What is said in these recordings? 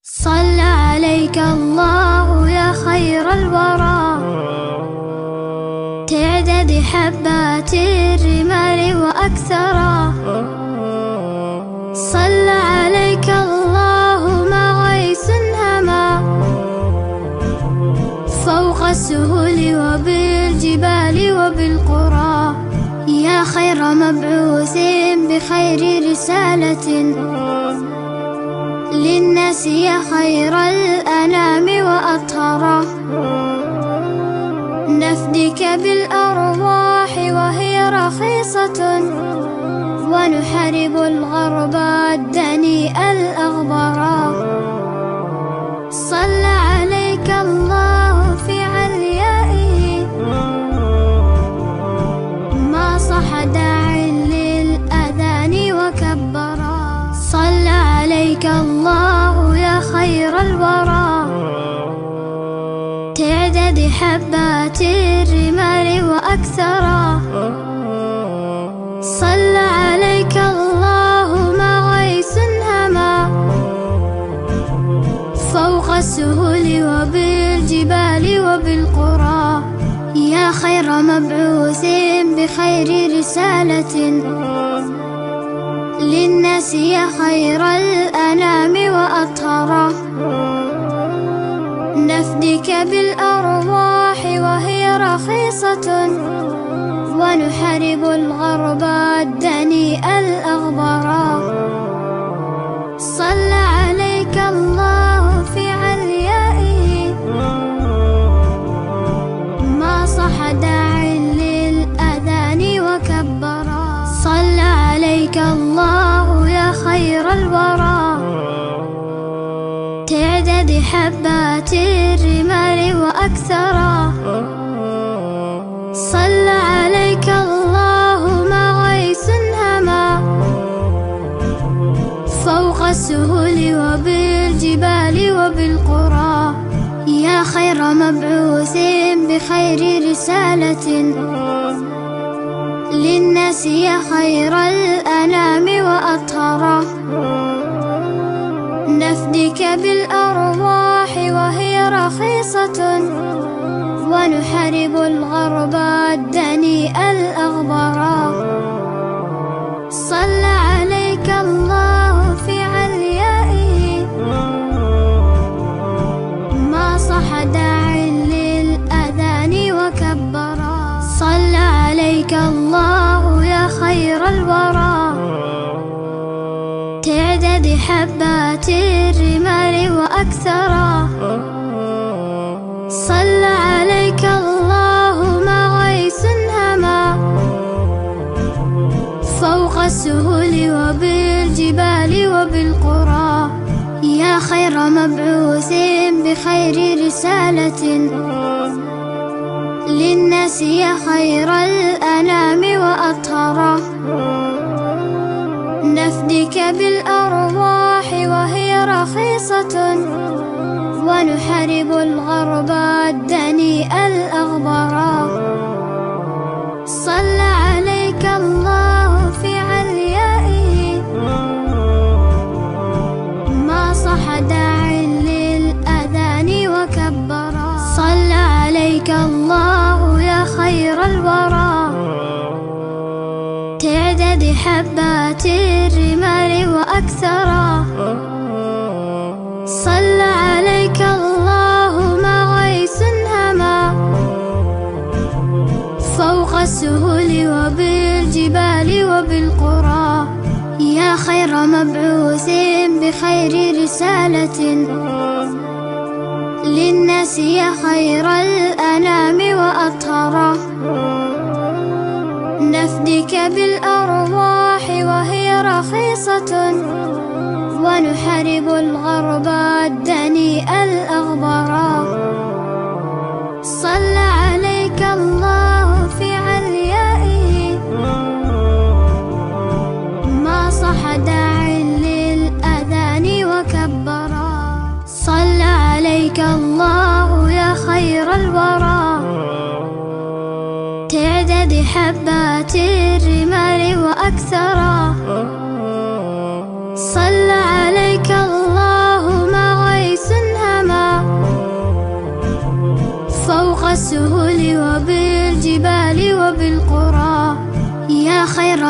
صلى عليك الله يا خير الورى، تعدد حبات الرمال وأكثرا. صلى عليك الله ما غيث هما فوق السهول وبالجبال وبالقرى. يا خير مبعوث بخير رسالة للناس، يا خير الأنام وأطهرا. نفديك بالأرواح وهي رخيصة، ونحارب الغرب الدنيء الأغبرا. صلى عليك الله في عليائه، ما صح داع للأذان وكبرا. صلى عليك الله يا خير الورى، تعدد حبات الرمال وأكثرا. صلى عليك الله ما غيث هما فوق السهول وبالجبال وبالقرى. يا خير مبعوث بخير رسالة للناس، يا خير الأنام وأطهرا. نفديك بالأرواح وهي رخيصة، ونحارب الغرب الدنيء الأغبرا. صلى عليك الله في عليائه، ما صح داع للأذان وكبرا. صلى عليك الله يا خير الورى، تعدد حبات الرمال وأكثرا. صلى عليك الله ما غيث هما فوق السهول وبالجبال وبالقرى. يا خير مبعوث بخير رسالة للناس، يا خير الأنام وأطهرا. نفديك بالأرواح وهي رخيصة، ونحارب الغرب الدنيء الأغبرا. صلى عليك الله في عليائه، ما صح داع للأذان وكبرا. صلى عليك الله يا خير الورى، تعدد حبات الرمال وأكثرا. صلى عليك الله ما غيث هما فوق السهول وبالجبال وبالقرى. يا خير مبعوث بخير رسالة للناس، يا خير الأنام وأطهرا. نفديك بالأرواح وهي رخيصة، ونحارب الغرب الدنيء الأغبرا. صلى عليك الله في عليائه، ما صح داع للأذان وكبرا. صلى عليك الله يا خير الورى، تعدد حبات الرمال وأكثرا. صلى عليك الله ما غيث هما فوق السهول وبالجبال وبالقرى. يا خير مبعوث بخير رسالة للناس، يا خير الأنام وأطهرا. نفديك بالأرواح وهي رخيصة، ونحارب الغرب الدنيء الأغبرا. صلى عليك الله في عليائه، ما صح داع للأذان وكبرا. صلى عليك الله يا خير الورى، تعدد حبات الرمال وأكثرا. صلى عليك الله ما غيث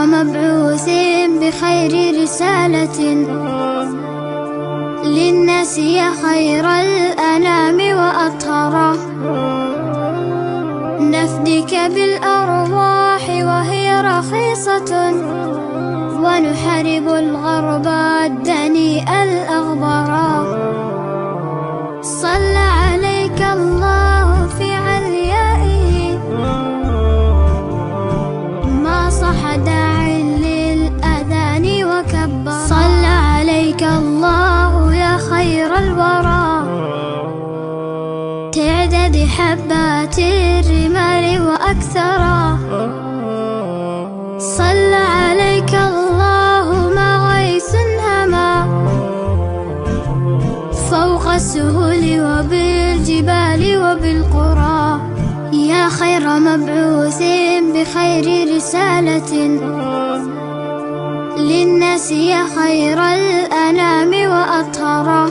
مبعوث بخير رسالة للناس يا خير الأنام وأطهره، نفديك بالأرواح وهي رخيصة، ونحارب الغرب الدنيء الأغبرا. صلى عليك الله في عليائه، ما صح داع للأذان وكبر. صلى عليك الله يا خير الورى، تعدد حبات الرمال وأكثرا. صلى عليك الله ما غيث هما، فوق السهول وبالجبال وبالقرى. يا خير مبعوث بخير رسالة للناس يا خير الأنام وأطهره،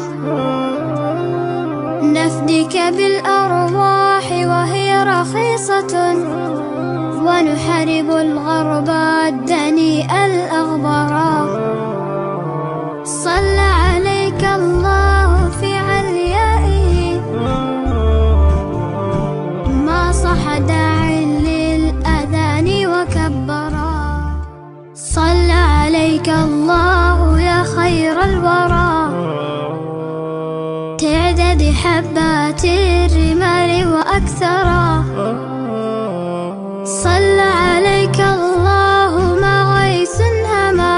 نفديك بالأرواح وهي رخيصة، ونحارب الغرب الدنيء الأغبرا. صلى عليك الله في عليائه، ما صح داع للأذان وكبرا. صلى عليك الله يا خير الورى، تعدد حبات الرمال وأكثرا. صلى عليك الله ما غيث هما،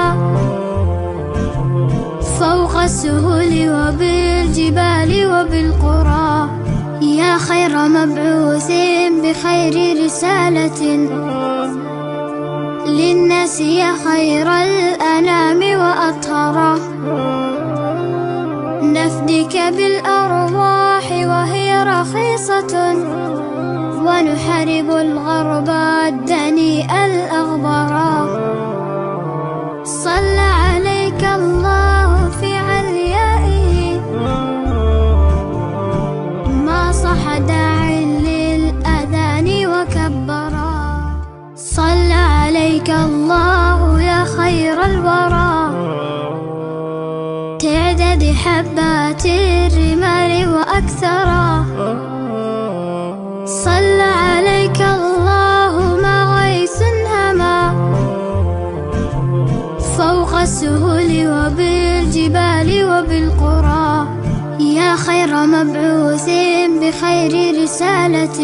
فوق السهول وبالجبال وبالقرى. يا خير مبعوث بخير رسالة للناس يا خير الأنام وأطهره، نفديك بالأرواح وهي رخيصة، ونحارب الغرب الدنيء الأغبرا. صلى عليك الله في عليائه، ما صح داع للأذان وكبرا. صلى عليك الله يا خير الورى، تعدد حبات الرمال وأكثرا. صلى عليك الله ما غيث هما، فوق السهول وبالجبال وبالقرى. يا خير مبعوث بخير رسالة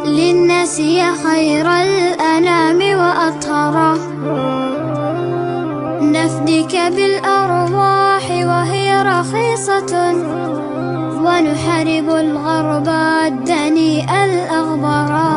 للناس يا خير الأنام وأطهره، نفديك بالأرواح وهي رخيصة، ونحارب الغرب الدنيء الأغبرا.